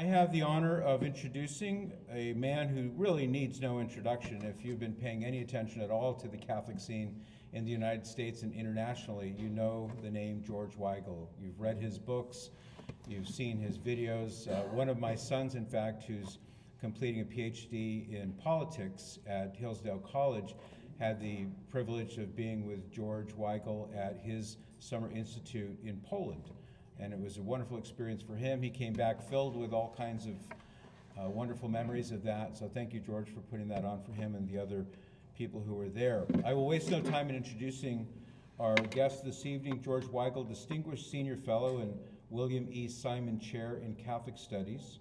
I have the honor of introducing a man who really needs no introduction. If you've been paying any attention at all to the Catholic scene in the United States and internationally, you know the name George Weigel. You've read his books, you've seen his videos. One of my sons, in fact, who's completing a PhD in politics at Hillsdale College, had the privilege of being with George Weigel at his Summer Institute in Poland. And it was a wonderful experience for him. He came back filled with all kinds of wonderful memories of that. So thank you, George, for putting that on for him and the other people who were there. I will waste no time in introducing our guest this evening, George Weigel, Distinguished Senior Fellow and William E. Simon Chair in Catholic Studies.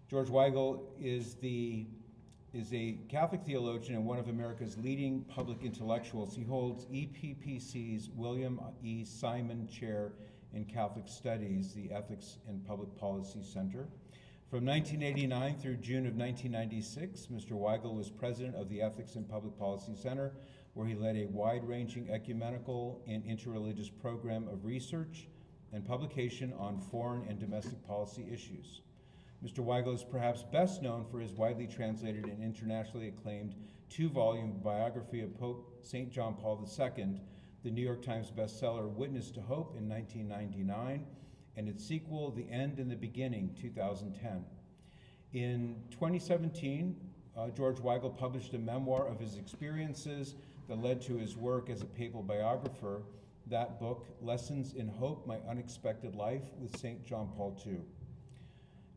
George Weigel is a Catholic theologian and one of America's leading public intellectuals. He holds EPPC's William E. Simon Chair in Catholic Studies, the Ethics and Public Policy Center. From 1989 through June of 1996, Mr. Weigel was president of the Ethics and Public Policy Center, where he led a wide-ranging ecumenical and interreligious program of research and publication on foreign and domestic policy issues. Mr. Weigel is perhaps best known for his widely translated and internationally acclaimed two-volume biography of Pope St. John Paul II, the New York Times bestseller Witness to Hope in 1999, and its sequel, The End and the Beginning, 2010. In 2017, George Weigel published a memoir of his experiences that led to his work as a papal biographer. That book, Lessons in Hope, My Unexpected Life with St. John Paul II.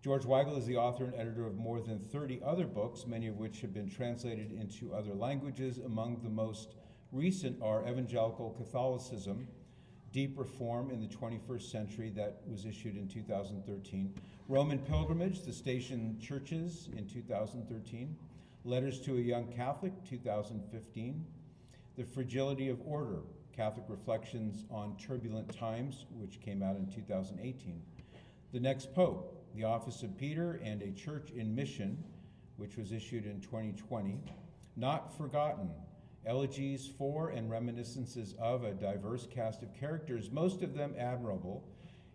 George Weigel is the author and editor of more than 30 other books, many of which have been translated into other languages. Among the most recent are Evangelical Catholicism, Deep Reform in the 21st Century, that was issued in 2013, Roman Pilgrimage, The Station Churches in 2013, Letters to a Young Catholic, 2015, The Fragility of Order, Catholic Reflections on Turbulent Times, which came out in 2018, The Next Pope, The Office of Peter and a Church in Mission, which was issued in 2020, Not Forgotten, Elegies for and Reminiscences of a Diverse Cast of Characters, most of them admirable,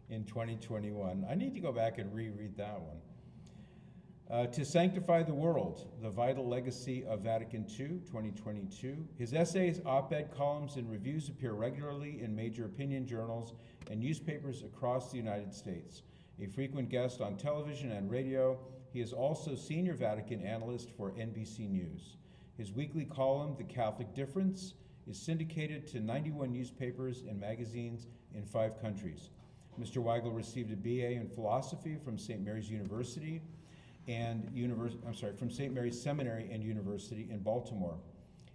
in 2021. I need to go back and reread that one. To Sanctify the World, The Vital Legacy of Vatican II, 2022. His essays, op-ed columns, and reviews appear regularly in major opinion journals and newspapers across the United States. A frequent guest on television and radio, he is also senior Vatican analyst for NBC News. His weekly column, The Catholic Difference, is syndicated to 91 newspapers and magazines in 5 countries. Mr. Weigel received a BA in philosophy from St. Mary's University and from St. Mary's Seminary and University in Baltimore,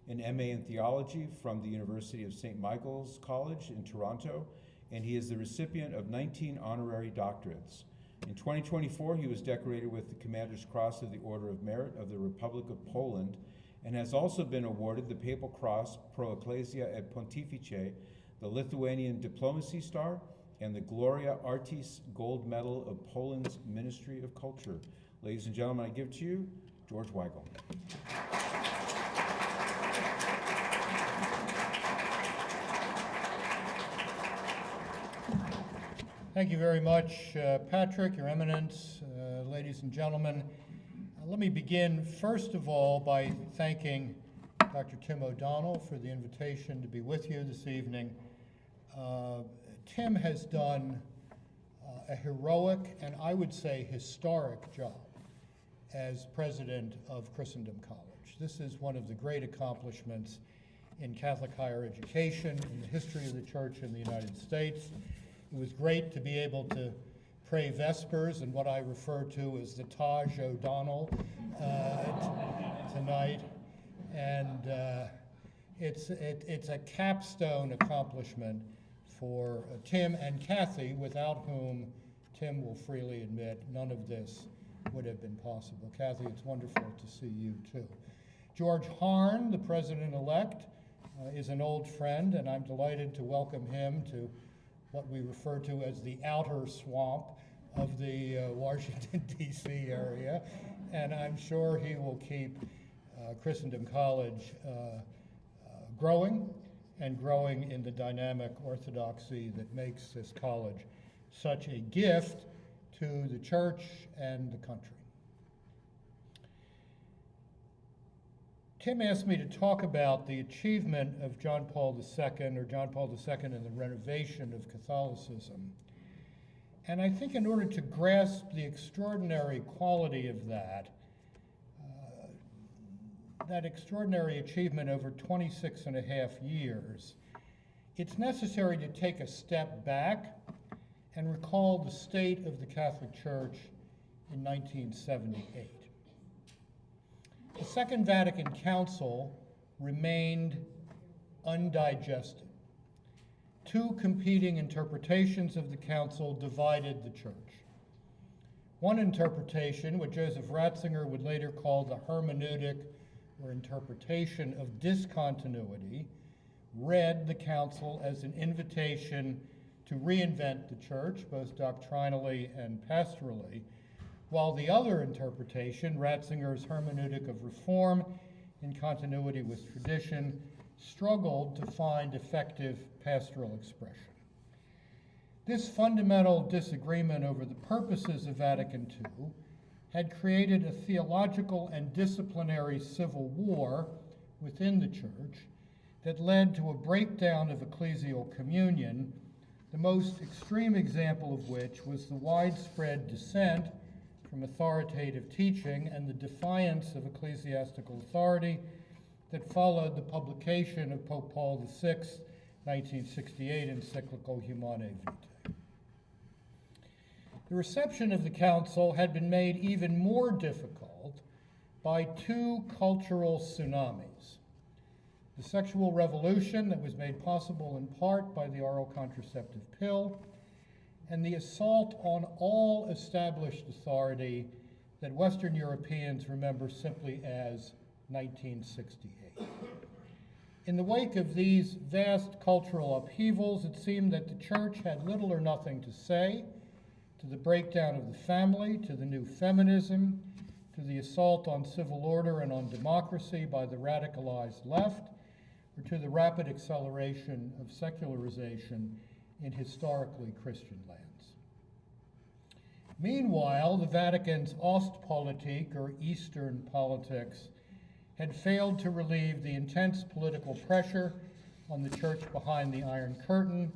an MA in theology from the University of St. Michael's College in Toronto, and he is the recipient of 19 honorary doctorates. In 2024, he was decorated with the Commander's Cross of the Order of Merit of the Republic of Poland, and has also been awarded the Papal Cross Pro Ecclesia et Pontifice, the Lithuanian Diplomacy Star, and the Gloria Artis Gold Medal of Poland's Ministry of Culture. Ladies and gentlemen, I give to you George Weigel. Thank you very much, Patrick, Your Eminence, ladies and gentlemen. Let me begin, first of all, by thanking Dr. Tim O'Donnell for the invitation to be with you this evening. Tim has done a heroic and I would say historic job as president of Christendom College. This is one of the great accomplishments in Catholic higher education in the history of the Church in the United States. It was great to be able to pray Vespers and what I refer to as the Taj O'Donnell tonight. And it's a capstone accomplishment for Tim and Kathy, without whom, Tim will freely admit, none of this would have been possible. Kathy, it's wonderful to see you too. George Harn, the president-elect, is an old friend, and I'm delighted to welcome him to what we refer to as the outer swamp of the Washington, D.C. area, and I'm sure he will keep Christendom College growing and growing in the dynamic orthodoxy that makes this college such a gift to the church and the country. Tim asked me to talk about the achievement of John Paul II, or John Paul II and the renovation of Catholicism. And I think in order to grasp the extraordinary quality of that extraordinary achievement over 26 and a half years, it's necessary to take a step back and recall the state of the Catholic Church in 1978. The Second Vatican Council remained undigested. Two competing interpretations of the Council divided the Church. One interpretation, what Joseph Ratzinger would later call the hermeneutic or interpretation of discontinuity, read the Council as an invitation to reinvent the Church, both doctrinally and pastorally, while the other interpretation, Ratzinger's hermeneutic of reform in continuity with tradition, struggled to find effective pastoral expression. This fundamental disagreement over the purposes of Vatican II had created a theological and disciplinary civil war within the Church that led to a breakdown of ecclesial communion, the most extreme example of which was the widespread dissent from authoritative teaching and the defiance of ecclesiastical authority that followed the publication of Pope Paul VI, 1968 encyclical Humanae Vitae. The reception of the Council had been made even more difficult by two cultural tsunamis. The sexual revolution that was made possible in part by the oral contraceptive pill, and the assault on all established authority that Western Europeans remember simply as 1968. In the wake of these vast cultural upheavals, it seemed that the Church had little or nothing to say to the breakdown of the family, to the new feminism, to the assault on civil order and on democracy by the radicalized left, or to the rapid acceleration of secularization in historically Christian lands. Meanwhile, the Vatican's Ostpolitik, or Eastern politics, had failed to relieve the intense political pressure on the Church behind the Iron Curtain,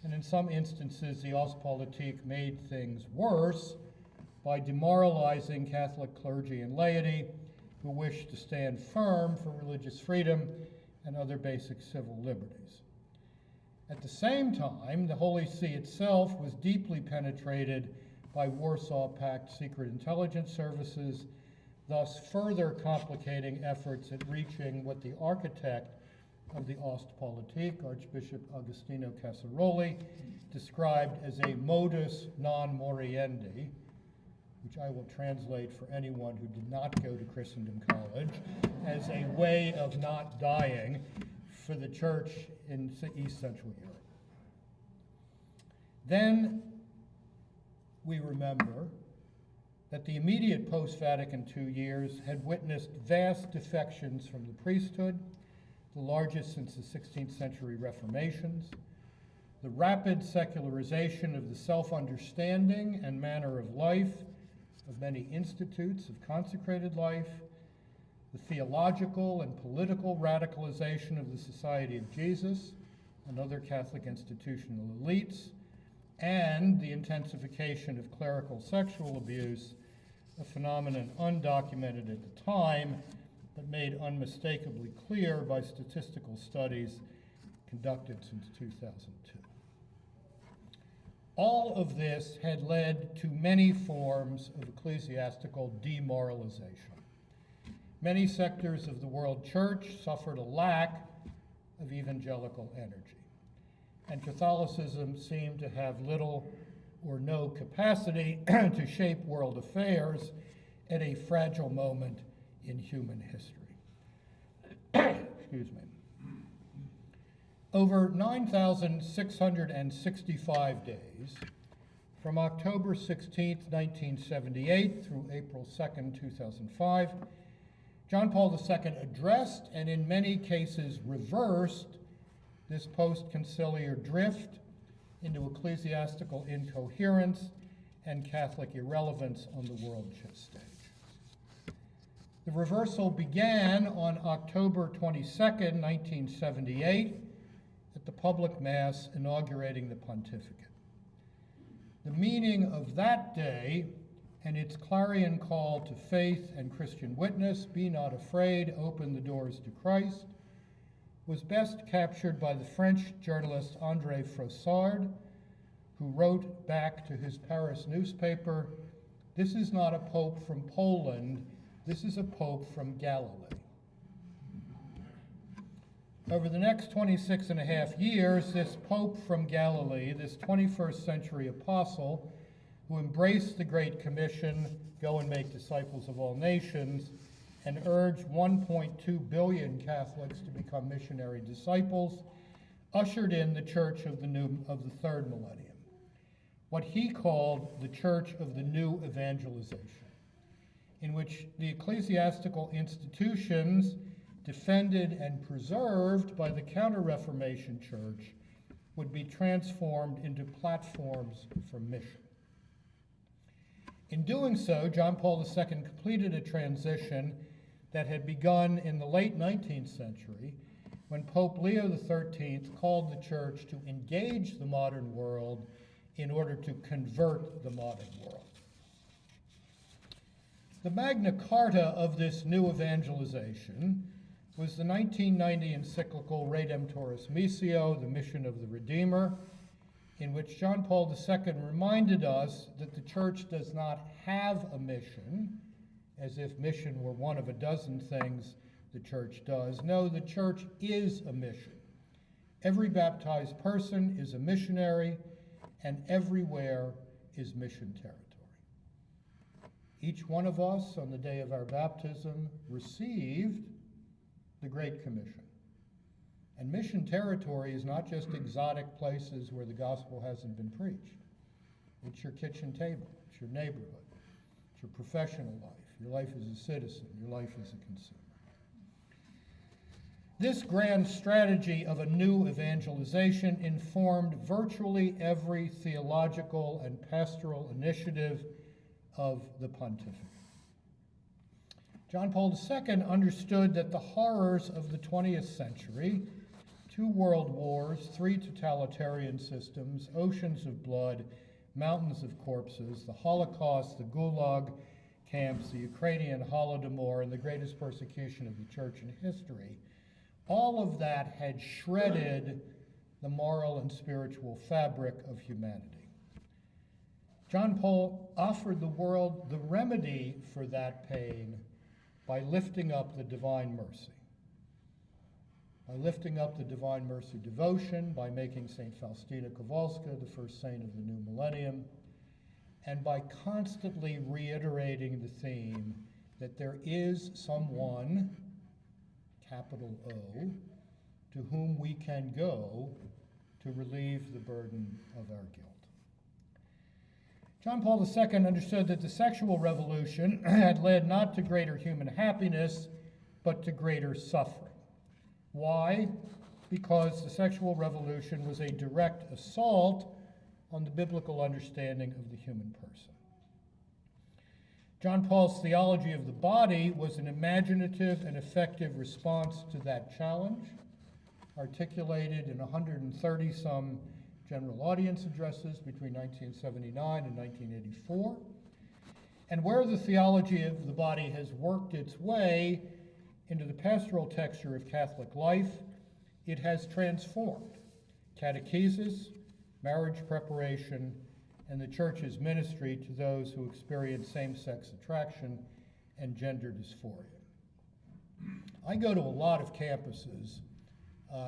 and in some instances, the Ostpolitik made things worse by demoralizing Catholic clergy and laity who wished to stand firm for religious freedom and other basic civil liberties. At the same time, the Holy See itself was deeply penetrated by Warsaw Pact secret intelligence services, thus further complicating efforts at reaching what the architect of the Ostpolitik, Archbishop Agostino Casaroli, described as a modus non moriendi, which I will translate for anyone who did not go to Christendom College, as a way of not dying for the Church in East Central Europe. Then we remember that the immediate post-Vatican II years had witnessed vast defections from the priesthood, the largest since the 16th century Reformations, the rapid secularization of the self-understanding and manner of life of many institutes of consecrated life, the theological and political radicalization of the Society of Jesus and other Catholic institutional elites, and the intensification of clerical sexual abuse, a phenomenon undocumented at the time, but made unmistakably clear by statistical studies conducted since 2002. All of this had led to many forms of ecclesiastical demoralization. Many sectors of the world church suffered a lack of evangelical energy, and Catholicism seemed to have little or no capacity to shape world affairs at a fragile moment in human history. Excuse me. Over 9,665 days, from October 16, 1978 through April 2, 2005, John Paul II addressed and in many cases reversed this post-conciliar drift into ecclesiastical incoherence and Catholic irrelevance on the world stage. The reversal began on October 22nd, 1978, at the public mass inaugurating the pontificate. The meaning of that day and its clarion call to faith and Christian witness, be not afraid, open the doors to Christ, was best captured by the French journalist André Frossard, who wrote back to his Paris newspaper, "This is not a pope from Poland, this is a pope from Galilee." Over the next 26 and a half years, this pope from Galilee, this 21st century apostle, who embraced the Great Commission, go and make disciples of all nations, and urged 1.2 billion Catholics to become missionary disciples, ushered in the church of the third millennium, what he called the church of the new evangelization, in which the ecclesiastical institutions defended and preserved by the Counter-Reformation Church would be transformed into platforms for mission. In doing so, John Paul II completed a transition that had begun in the late 19th century when Pope Leo XIII called the Church to engage the modern world in order to convert the modern world. The Magna Carta of this new evangelization was the 1990 encyclical Redemptoris Missio, the Mission of the Redeemer, in which John Paul II reminded us that the Church does not have a mission, as if mission were one of a dozen things the Church does. No, the Church is a mission. Every baptized person is a missionary, and everywhere is mission territory. Each one of us, on the day of our baptism, received the Great Commission. And mission territory is not just exotic places where the gospel hasn't been preached. It's your kitchen table, it's your neighborhood, it's your professional life, your life as a citizen, your life as a consumer. This grand strategy of a new evangelization informed virtually every theological and pastoral initiative of the pontificate. John Paul II understood that the horrors of the 20th century, 2 world wars, 3 totalitarian systems, oceans of blood, mountains of corpses, the Holocaust, the Gulag camps, the Ukrainian Holodomor, and the greatest persecution of the church in history, all of that had shredded the moral and spiritual fabric of humanity. John Paul offered the world the remedy for that pain by lifting up the divine mercy. By lifting up the divine mercy devotion, by making St. Faustina Kowalska the first saint of the new millennium, and by constantly reiterating the theme that there is someone, capital O, to whom we can go to relieve the burden of our guilt. John Paul II understood that the sexual revolution had led not to greater human happiness, but to greater suffering. Why? Because the sexual revolution was a direct assault on the biblical understanding of the human person. John Paul's theology of the body was an imaginative and effective response to that challenge, articulated in 130-some general audience addresses between 1979 and 1984. And where the theology of the body has worked its way into the pastoral texture of Catholic life, it has transformed catechesis, marriage preparation, and the Church's ministry to those who experience same-sex attraction and gender dysphoria. I go to a lot of campuses,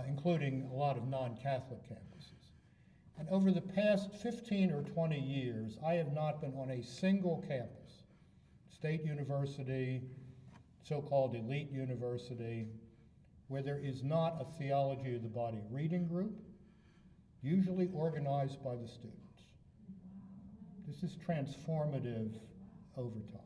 including a lot of non-Catholic campuses. And over the past 15 or 20 years, I have not been on a single campus, state university, so-called elite university, where there is not a theology of the body reading group, usually organized by the students. This is transformative over time.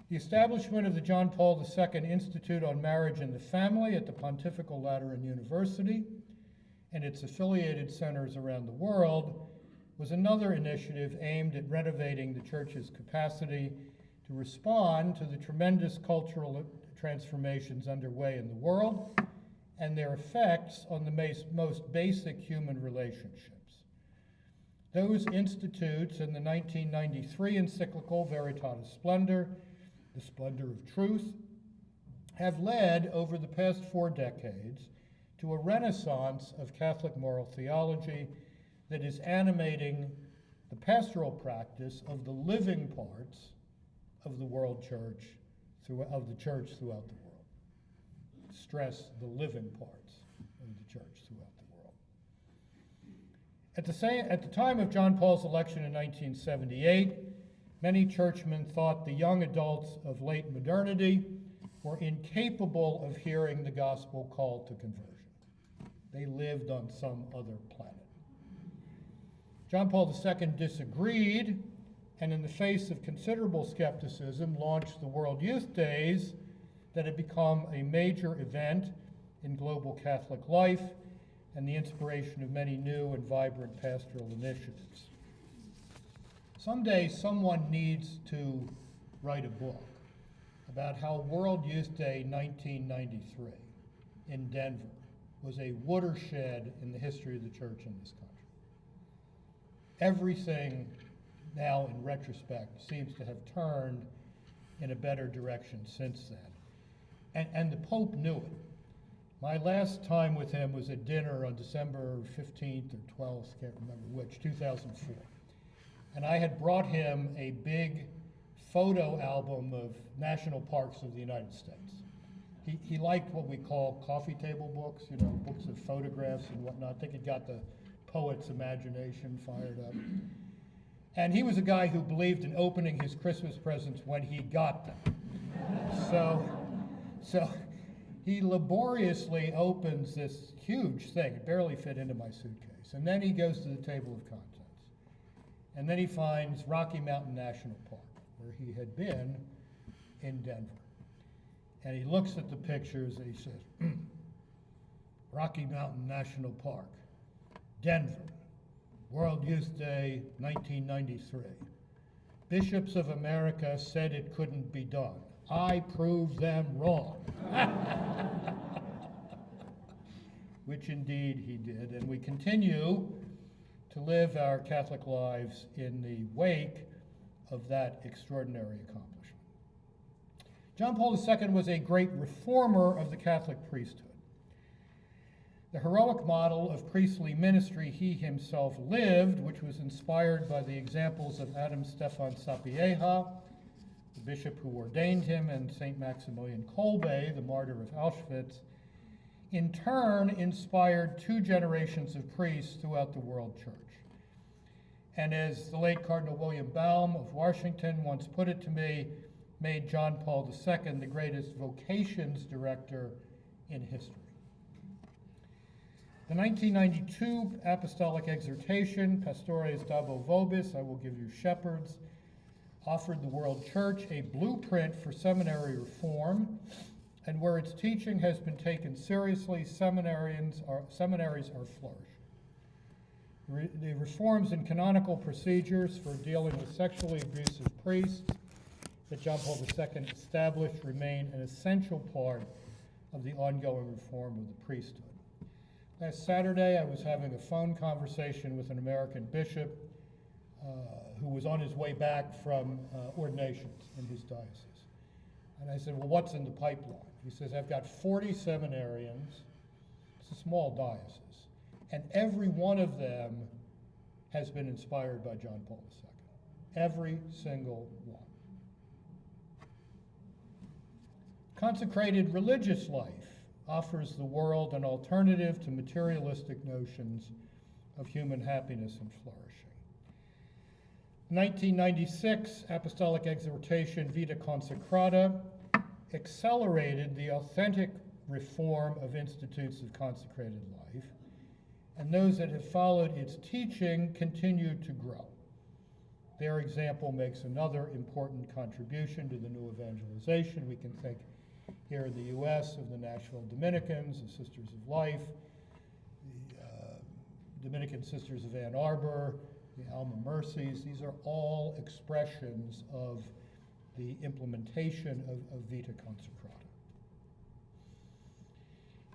The establishment of the John Paul II Institute on Marriage and the Family at the Pontifical Lateran University and its affiliated centers around the world was another initiative aimed at renovating the church's capacity to respond to the tremendous cultural transformations underway in the world and their effects on the most basic human relationships. Those institutes in the 1993 encyclical Veritatis Splendor, the Splendor of Truth, have led over the past 4 decades to a renaissance of Catholic moral theology that is animating the pastoral practice of the living parts of the world church, of the church throughout the world. Stress the living parts of the church throughout the world. At the time of John Paul's election in 1978, many churchmen thought the young adults of late modernity were incapable of hearing the gospel call to conversion. They lived on some other planet. John Paul II disagreed, and in the face of considerable skepticism, launched the World Youth Days that had become a major event in global Catholic life and the inspiration of many new and vibrant pastoral initiatives. Someday, someone needs to write a book about how World Youth Day 1993 in Denver was a watershed in the history of the church in this country. Everything now, in retrospect, seems to have turned in a better direction since then. And the Pope knew it. My last time with him was at dinner on December 15th or 12th, can't remember which, 2004. And I had brought him a big photo album of national parks of the United States. He liked what we call coffee table books, you know, books of photographs and whatnot. I think it got the poet's imagination fired up. And he was a guy who believed in opening his Christmas presents when he got them. So he laboriously opens this huge thing. It barely fit into my suitcase. And then he goes to the table of contents. And then he finds Rocky Mountain National Park, where he had been in Denver. And he looks at the pictures and he says, Rocky Mountain National Park, Denver, World Youth Day, 1993. Bishops of America said it couldn't be done. I proved them wrong. Which indeed he did. And we continue to live our Catholic lives in the wake of that extraordinary accomplishment. John Paul II was a great reformer of the Catholic priesthood. The heroic model of priestly ministry he himself lived, which was inspired by the examples of Adam Stefan Sapieha, the bishop who ordained him, and St. Maximilian Kolbe, the martyr of Auschwitz, in turn inspired 2 generations of priests throughout the world church. And as the late Cardinal William Baum of Washington once put it to me, made John Paul II the greatest vocations director in history. The 1992 Apostolic Exhortation, Pastores Dabo Vobis, I will give you shepherds, offered the world church a blueprint for seminary reform, and where its teaching has been taken seriously, seminaries are flourishing. The reforms in canonical procedures for dealing with sexually abusive priests that John Paul II established remain an essential part of the ongoing reform of the priesthood. Last Saturday, I was having a phone conversation with an American bishop who was on his way back from ordinations in his diocese. And I said, well, what's in the pipeline? He says, I've got 40 seminarians. It's a small diocese. And every one of them has been inspired by John Paul II. Every single one. Consecrated religious life offers the world an alternative to materialistic notions of human happiness and flourishing. 1996 Apostolic Exhortation Vita Consecrata accelerated the authentic reform of institutes of consecrated life, and those that have followed its teaching continue to grow. Their example makes another important contribution to the new evangelization. We can think here in the U.S. of the Nashville Dominicans, the Sisters of Life, the Dominican Sisters of Ann Arbor, the Alma Mercies. These are all expressions of the implementation of Vita Consecrata.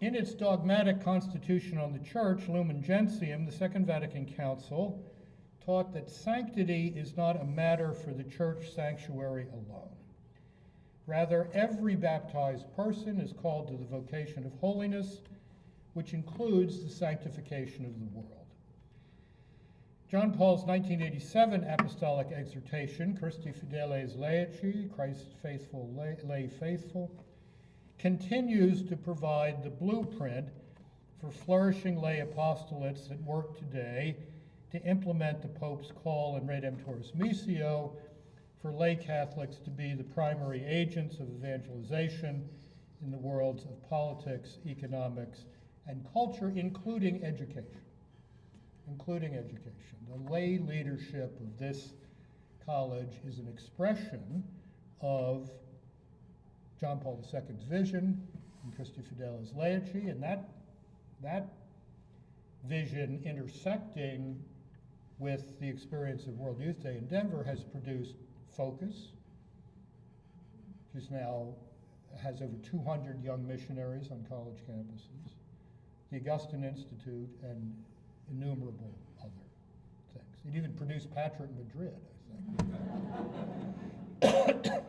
In its dogmatic constitution on the Church, Lumen Gentium, the Second Vatican Council taught that sanctity is not a matter for the church sanctuary alone. Rather, every baptized person is called to the vocation of holiness, which includes the sanctification of the world. John Paul's 1987 apostolic exhortation, Christi Fideles Laici, Christ faithful, lay faithful, continues to provide the blueprint for flourishing lay apostolates that work today to implement the Pope's call in Redemptoris Missio for lay Catholics to be the primary agents of evangelization in the worlds of politics, economics, and culture, including education. The lay leadership of this college is an expression of John Paul II's vision in Christi Fideles Laici, and that vision intersecting with the experience of World Youth Day in Denver has produced Focus, which now has over 200 young missionaries on college campuses, the Augustine Institute, and innumerable other things. It even produced Patrick Madrid, I think.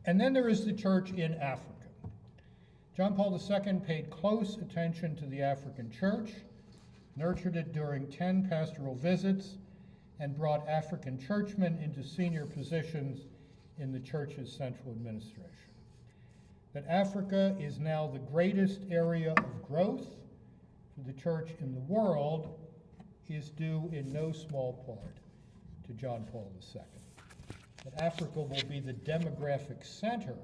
And then there is the church in Africa. John Paul II paid close attention to the African church, nurtured it during 10 pastoral visits, and brought African churchmen into senior positions in the church's central administration. That Africa is now the greatest area of growth for the church in the world is due in no small part to John Paul II. That Africa will be the demographic center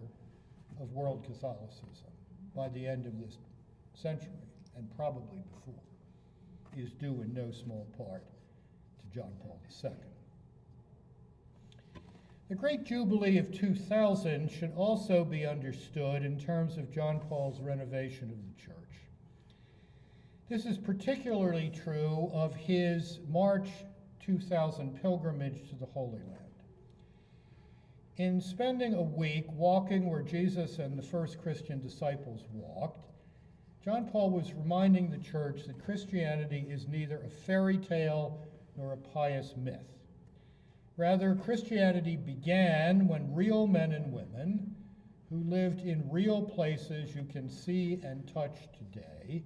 of world Catholicism by the end of this century, and probably before, is due in no small part to John Paul II. The Great Jubilee of 2000 should also be understood in terms of John Paul's renovation of the church. This is particularly true of his March 2000 pilgrimage to the Holy Land. In spending a week walking where Jesus and the first Christian disciples walked, John Paul was reminding the church that Christianity is neither a fairy tale nor a pious myth. Rather, Christianity began when real men and women who lived in real places you can see and touch today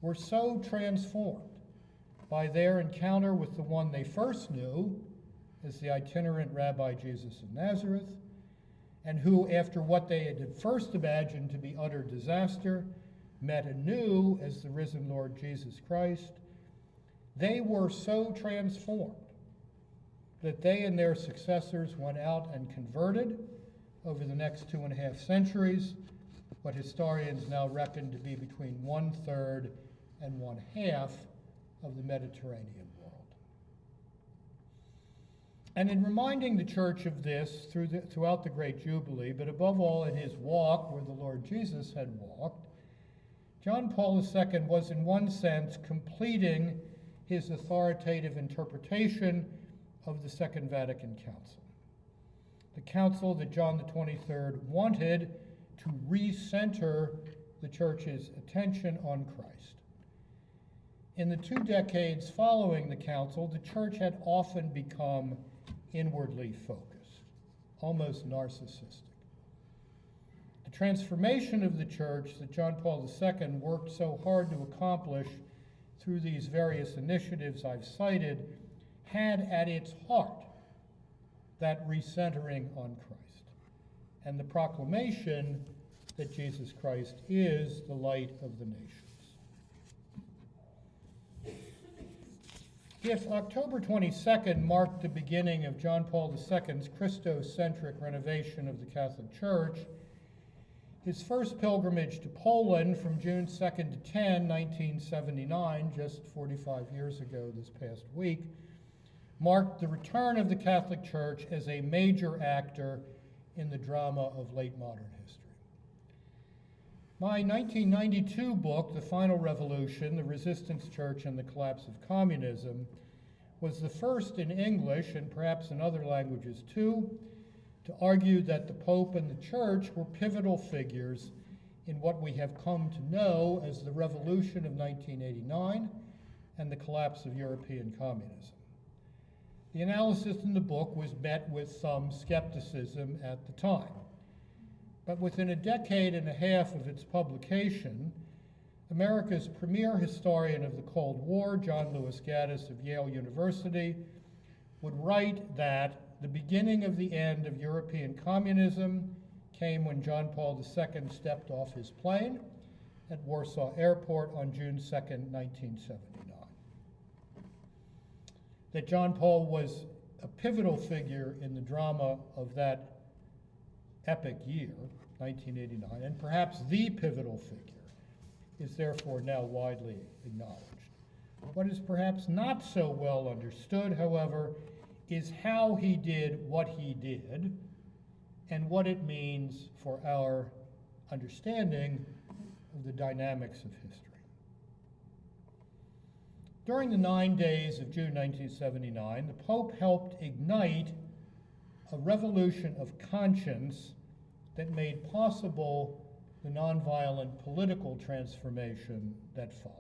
were so transformed by their encounter with the one they first knew as the itinerant Rabbi Jesus of Nazareth, and who, after what they had at first imagined to be utter disaster, met anew as the risen Lord Jesus Christ. They were so transformed that they and their successors went out and converted over the next 2.5 centuries, what historians now reckon to be between 1/3 and 1/2 of the Mediterranean world. And in reminding the church of this throughout the Great Jubilee, but above all in his walk where the Lord Jesus had walked, John Paul II was in one sense completing his authoritative interpretation of the Second Vatican Council. The council that John the 23rd wanted to recenter the church's attention on Christ. In the 2 decades following the council, the church had often become inwardly focused, almost narcissistic. The transformation of the church that John Paul II worked so hard to accomplish through these various initiatives I've cited had at its heart that recentering on Christ and the proclamation that Jesus Christ is the light of the nations. If October 22nd marked the beginning of John Paul II's Christocentric renovation of the Catholic Church, his first pilgrimage to Poland from June 2nd to 10, 1979, just 45 years ago this past week, marked the return of the Catholic Church as a major actor in the drama of late modern history. My 1992 book, The Final Revolution, The Resistance Church and the Collapse of Communism, was the first in English, and perhaps in other languages too, to argue that the Pope and the Church were pivotal figures in what we have come to know as the Revolution of 1989 and the collapse of European communism. The analysis in the book was met with some skepticism at the time. But within a decade and a half of its publication, America's premier historian of the Cold War, John Lewis Gaddis of Yale University, would write that the beginning of the end of European communism came when John Paul II stepped off his plane at Warsaw Airport on June 2nd, 1979. That John Paul was a pivotal figure in the drama of that epic year, 1989, and perhaps the pivotal figure, is therefore now widely acknowledged. What is perhaps not so well understood, however, is how he did what he did and what it means for our understanding of the dynamics of history. During the 9 days of June 1979, the Pope helped ignite a revolution of conscience that made possible the nonviolent political transformation that followed.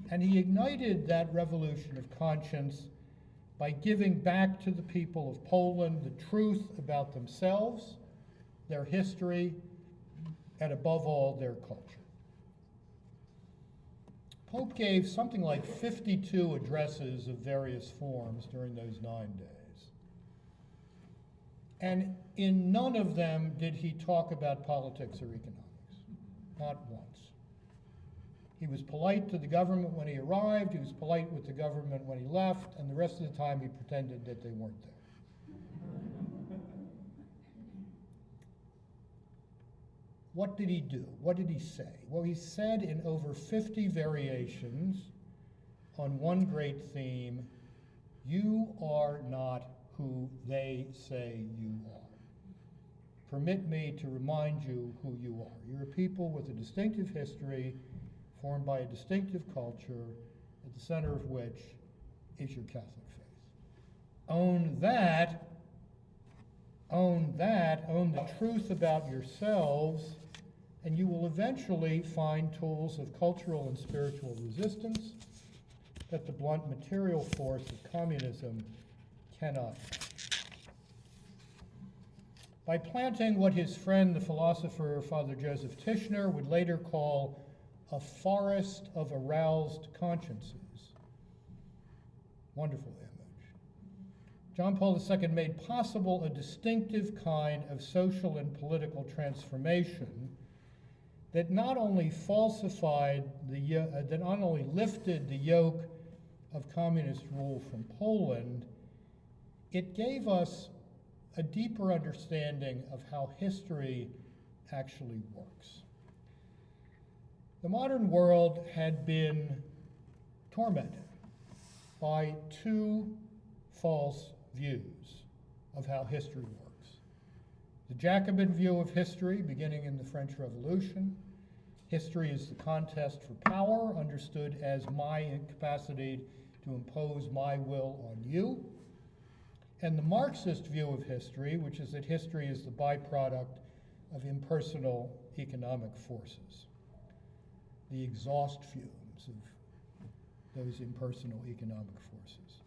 And he ignited that revolution of conscience by giving back to the people of Poland the truth about themselves, their history, and above all, their culture. Pope gave something like 52 addresses of various forms during those 9 days. And in none of them did he talk about politics or economics, not once. He was polite to the government when he arrived, he was polite with the government when he left, and the rest of the time he pretended that they weren't there. What did he do? What did he say? Well, he said in over 50 variations on one great theme, "You are not who they say you are. Permit me to remind you who you are. You're a people with a distinctive history, formed by a distinctive culture, at the center of which is your Catholic faith. Own that, own the truth about yourselves, and you will eventually find tools of cultural and spiritual resistance that the blunt material force of communism cannot. By planting what his friend, the philosopher Father Joseph Tishner, would later call a forest of aroused consciences. Wonderful image. John Paul II made possible a distinctive kind of social and political transformation that not only lifted the yoke of communist rule from Poland, it gave us a deeper understanding of how history actually works. The modern world had been tormented by two false views of how history works. The Jacobin view of history, beginning in the French Revolution. History is the contest for power, understood as my incapacity to impose my will on you. And the Marxist view of history, which is that history is the byproduct of impersonal economic forces, the exhaust fumes of those impersonal economic forces.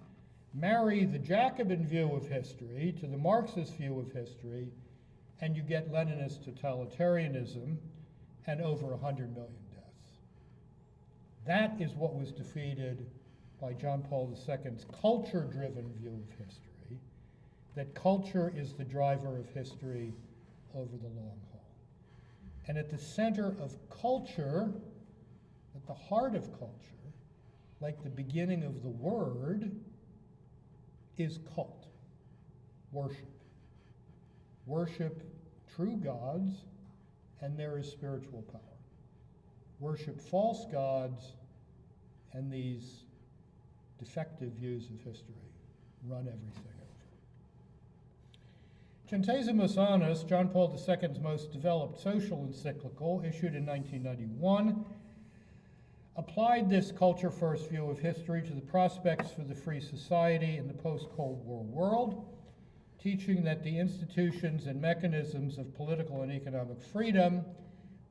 Marry the Jacobin view of history to the Marxist view of history, and you get Leninist totalitarianism and over 100 million deaths. That is what was defeated by John Paul II's culture-driven view of history, that culture is the driver of history over the long haul. And at the center of culture, at the heart of culture, like the beginning of the word, is cult, worship. Worship true gods, and there is spiritual power. Worship false gods, and these defective views of history run everything over. Centesimus Annus, John Paul II's most developed social encyclical, issued in 1991, applied this culture-first view of history to the prospects for the free society in the post-Cold War world, teaching that the institutions and mechanisms of political and economic freedom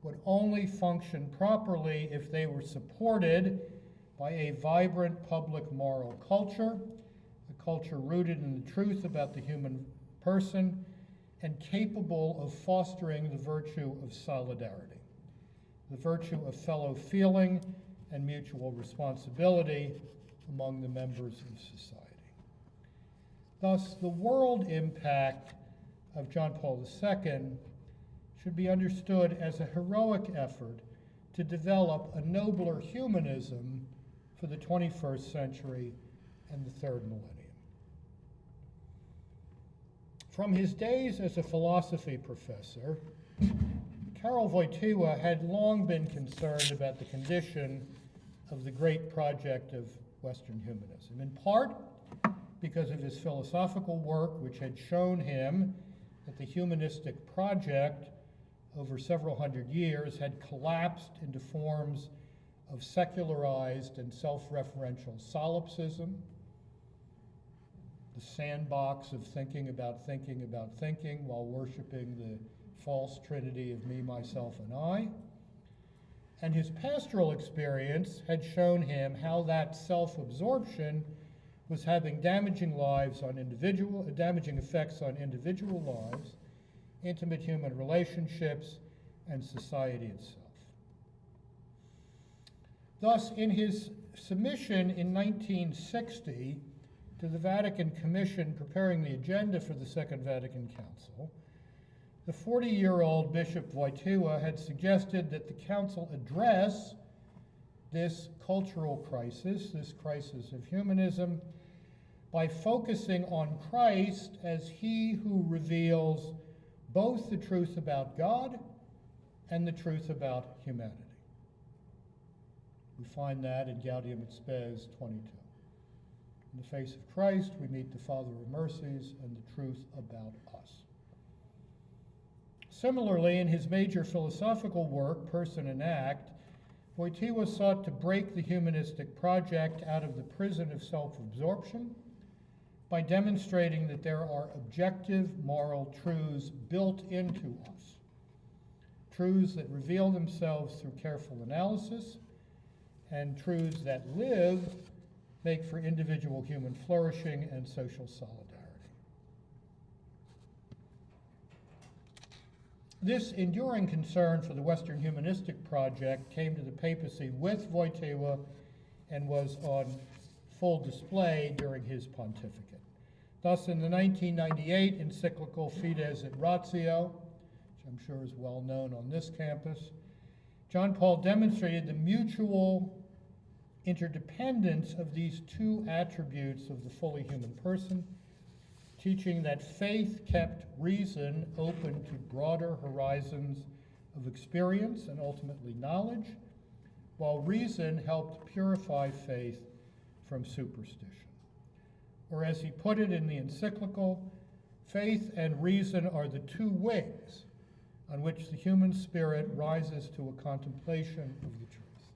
would only function properly if they were supported by a vibrant public moral culture, a culture rooted in the truth about the human person and capable of fostering the virtue of solidarity, the virtue of fellow feeling and mutual responsibility among the members of society. Thus, the world impact of John Paul II should be understood as a heroic effort to develop a nobler humanism for the 21st century and the third millennium. From his days as a philosophy professor, Karol Wojtyła had long been concerned about the condition of the great project of Western humanism, in part because of his philosophical work, which had shown him that the humanistic project over several hundred years had collapsed into forms of secularized and self-referential solipsism, the sandbox of thinking about thinking while worshiping the false trinity of me, myself, and I. And his pastoral experience had shown him how that self-absorption was having damaging effects on individual lives, intimate human relationships, and society itself. Thus, in his submission in 1960 to the Vatican Commission preparing the agenda for the Second Vatican Council, the 40-year-old Bishop Wojtyła had suggested that the Council address this cultural crisis, this crisis of humanism, by focusing on Christ as he who reveals both the truth about God and the truth about humanity. We find that in Gaudium et Spes 22. In the face of Christ, we meet the Father of mercies and the truth about us. Similarly, in his major philosophical work, Person and Act, Wojtyła sought to break the humanistic project out of the prison of self-absorption by demonstrating that there are objective moral truths built into us, truths that reveal themselves through careful analysis, and truths that make for individual human flourishing and social solidarity. This enduring concern for the Western humanistic project came to the papacy with Wojtyła and was on full display during his pontificate. Thus, in the 1998 encyclical Fides et Ratio, which I'm sure is well known on this campus, John Paul demonstrated the mutual interdependence of these two attributes of the fully human person, teaching that faith kept reason open to broader horizons of experience and ultimately knowledge, while reason helped purify faith from superstition. Or as he put it in the encyclical, faith and reason are the two wings on which the human spirit rises to a contemplation of the truth.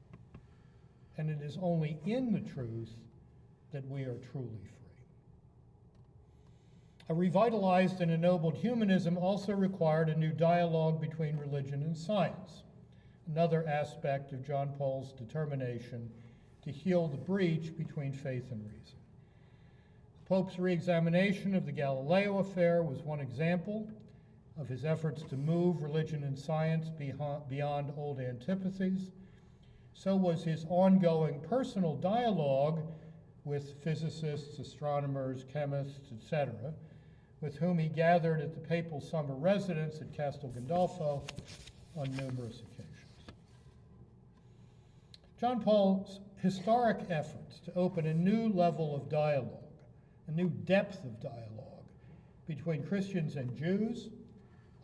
And it is only in the truth that we are truly free. A revitalized and ennobled humanism also required a new dialogue between religion and science, another aspect of John Paul's determination to heal the breach between faith and reason. The Pope's re-examination of the Galileo affair was one example of his efforts to move religion and science beyond old antipathies. So was his ongoing personal dialogue with physicists, astronomers, chemists, etc., with whom he gathered at the papal summer residence at Castel Gandolfo on numerous occasions. John Paul's historic efforts to open a new level of dialogue, a new depth of dialogue between Christians and Jews,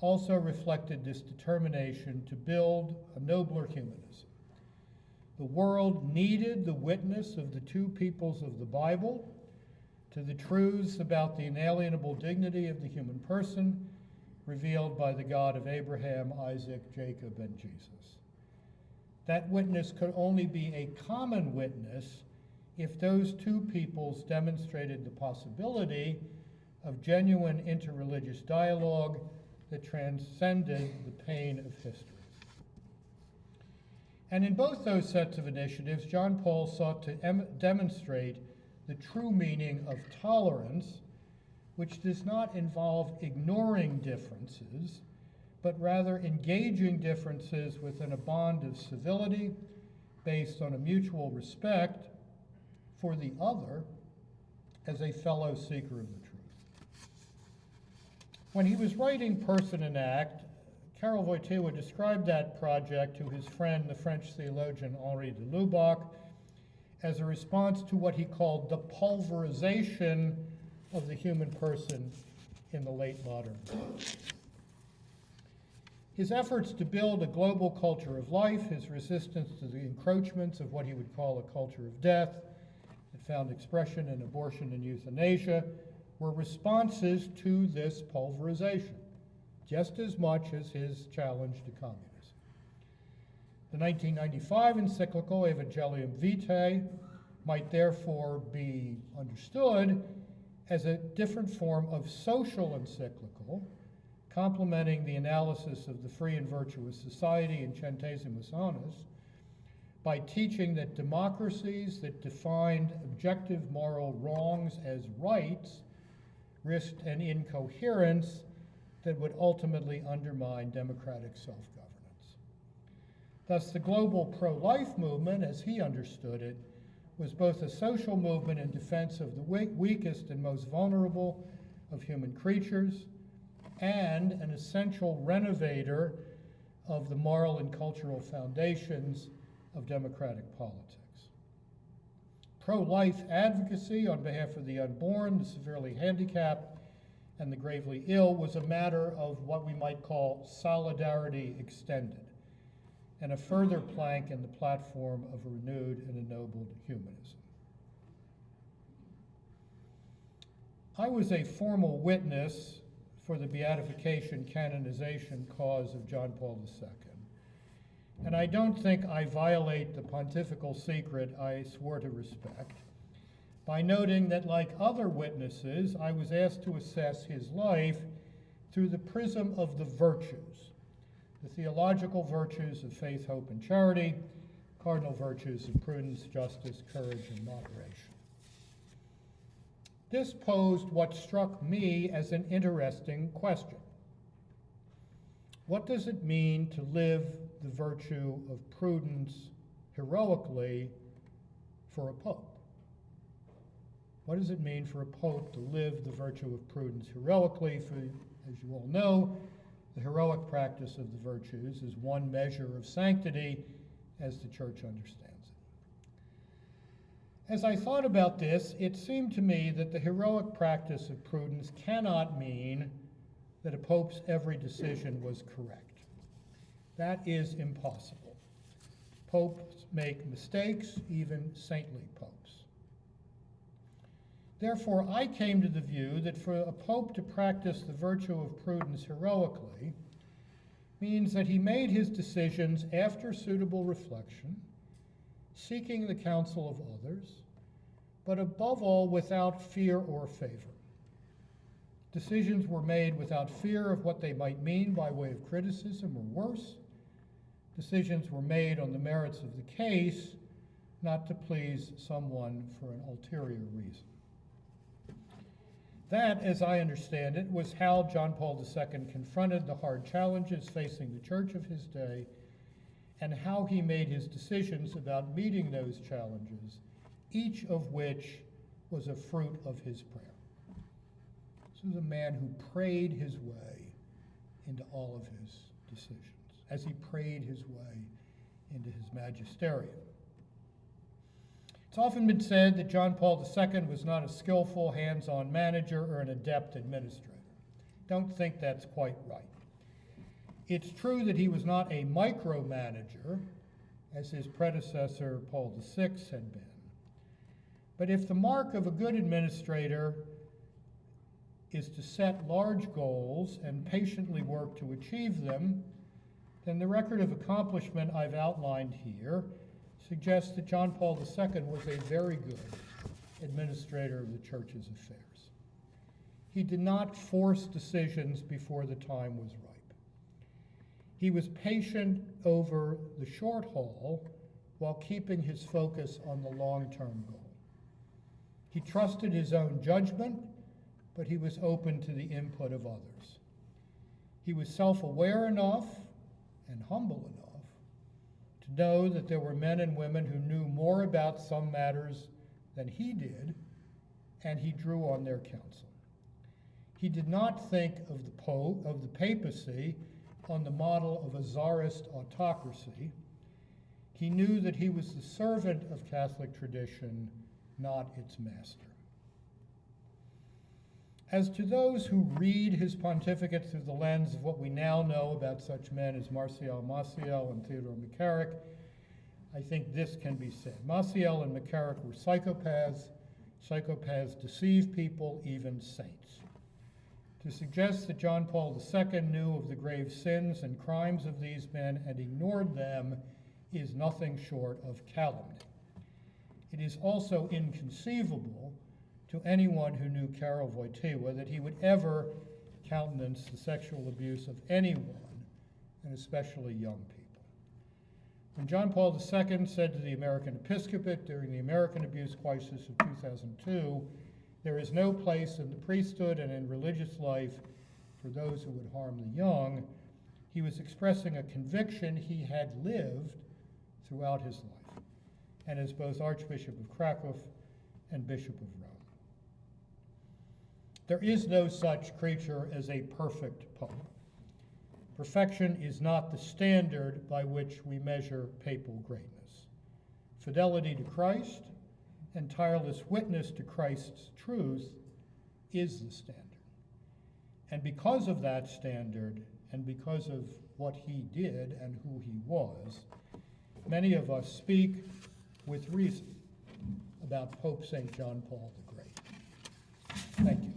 also reflected this determination to build a nobler humanism. The world needed the witness of the two peoples of the Bible to the truths about the inalienable dignity of the human person revealed by the God of Abraham, Isaac, Jacob, and Jesus. That witness could only be a common witness if those two peoples demonstrated the possibility of genuine interreligious dialogue that transcended the pain of history. And in both those sets of initiatives, John Paul sought to demonstrate the true meaning of tolerance, which does not involve ignoring differences, but rather engaging differences within a bond of civility based on a mutual respect for the other as a fellow seeker of the truth. When he was writing Person and Act, Karol Wojtyła described that project to his friend, the French theologian Henri de Lubac, as a response to what he called the pulverization of the human person in the late modern world. His efforts to build a global culture of life, his resistance to the encroachments of what he would call a culture of death that found expression in abortion and euthanasia, were responses to this pulverization, just as much as his challenge to communism. The 1995 encyclical Evangelium Vitae might therefore be understood as a different form of social encyclical, complementing the analysis of the free and virtuous society in Centesimus Annus, by teaching that democracies that defined objective moral wrongs as rights risked an incoherence that would ultimately undermine democratic self-governance. Thus, the global pro-life movement, as he understood it, was both a social movement in defense of the weakest and most vulnerable of human creatures, and an essential renovator of the moral and cultural foundations of democratic politics. Pro-life advocacy on behalf of the unborn, the severely handicapped, and the gravely ill was a matter of what we might call solidarity extended, and a further plank in the platform of a renewed and ennobled humanism. I was a formal witness for the beatification canonization cause of John Paul II, and I don't think I violate the pontifical secret I swore to respect by noting that, like other witnesses, I was asked to assess his life through the prism of the virtues, the theological virtues of faith, hope, and charity, cardinal virtues of prudence, justice, courage, and moderation. This posed what struck me as an interesting question. What does it mean to live the virtue of prudence heroically for a pope? What does it mean for a pope to live the virtue of prudence heroically? For, as you all know, the heroic practice of the virtues is one measure of sanctity as the Church understands it. As I thought about this, it seemed to me that the heroic practice of prudence cannot mean that a pope's every decision was correct. That is impossible. Popes make mistakes, even saintly popes. Therefore, I came to the view that for a pope to practice the virtue of prudence heroically means that he made his decisions after suitable reflection, seeking the counsel of others, but above all without fear or favor. Decisions were made without fear of what they might mean by way of criticism or worse. Decisions were made on the merits of the case, not to please someone for an ulterior reason. That, as I understand it, was how John Paul II confronted the hard challenges facing the Church of his day, and how he made his decisions about meeting those challenges, each of which was a fruit of his prayer. This was a man who prayed his way into all of his decisions, as he prayed his way into his magisterium. It's often been said that John Paul II was not a skillful, hands-on manager or an adept administrator. Don't think that's quite right. It's true that he was not a micromanager, as his predecessor Paul VI had been. But if the mark of a good administrator is to set large goals and patiently work to achieve them, then the record of accomplishment I've outlined here suggests that John Paul II was a very good administrator of the Church's affairs. He did not force decisions before the time was ripe. He was patient over the short haul while keeping his focus on the long-term goal. He trusted his own judgment, but he was open to the input of others. He was self-aware enough and humble enough to know that there were men and women who knew more about some matters than he did, and he drew on their counsel. He did not think of the papacy on the model of a czarist autocracy. He knew that he was the servant of Catholic tradition, not its master. As to those who read his pontificate through the lens of what we now know about such men as Marcial Maciel and Theodore McCarrick, I think this can be said. Maciel and McCarrick were psychopaths. Psychopaths deceive people, even saints. To suggest that John Paul II knew of the grave sins and crimes of these men and ignored them is nothing short of calumny. It is also inconceivable to anyone who knew Karol Wojtyła that he would ever countenance the sexual abuse of anyone, and especially young people. When John Paul II said to the American Episcopate during the American abuse crisis of 2002, "There is no place in the priesthood and in religious life for those who would harm the young," he was expressing a conviction he had lived throughout his life, and as both Archbishop of Krakow and Bishop of Rome. There is no such creature as a perfect pope. Perfection is not the standard by which we measure papal greatness. Fidelity to Christ and tireless witness to Christ's truth is the standard. And because of that standard, and because of what he did and who he was, many of us speak with reason about Pope St. John Paul the Great. Thank you.